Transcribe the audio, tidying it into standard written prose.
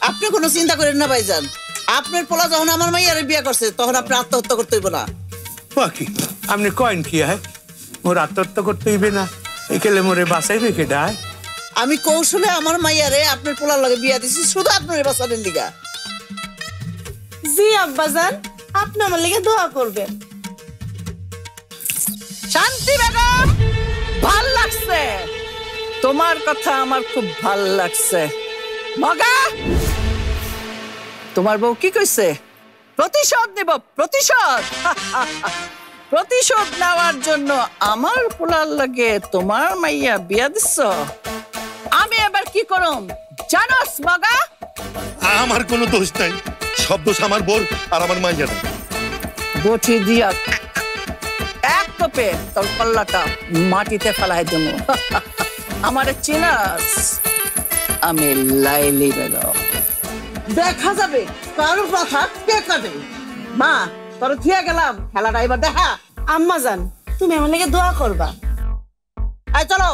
আপনি কোনো চিন্তা করেন না ভাইজান, আপনার পোলা যখন আমার মাইয়ারে বিয়ে করছে তখন আপনি আত্মহত্যা করতে হইব না। বাকি আপনি কয়েন কি হয় মোর আত্মহত্যা করতে হইবে না, একেলে মোরে বাঁচাইবে কেডায়? আমি কৌশলে আমার মাইয়ারে আপনার পোলার লগে বিয়া দিছি শুধু আপনার বাঁচানোর লিগা। জি আব্বাজান, আপনি আমার লেগে দোয়া করবেন। শান্তি বেগম, ভাল লাগছে তোমার কথা, আমার খুব ভাল লাগছে। মগা, তোমার বউ কি কইছে? প্রতিশোধ নেব, প্রতিশোধ। প্রতিশোধ নেওয়ার জন্য আমার পোলার লাগে তোমার মাইয়া বিয়া দিচ্ছ। আমি এবার কি করম জানোস মগা? আমার কোনো দোষ নাই, সব দোষ আমার বোর আর আমার মাইয়ার। বটি দিয়া এক কোপে তোর কল্লাটা মাটিতে ফেলাই দেব। আমারে চিনাস, আমি লাইলি বেগম। দেখা যাবে কারোর কথা কে কাটে। মা, তোর থিয়া গেলাম, খেলাটা এবার দেখা। আম্মাজান, তুমি আমার লেগে দোয়া করবা। আয় চলো।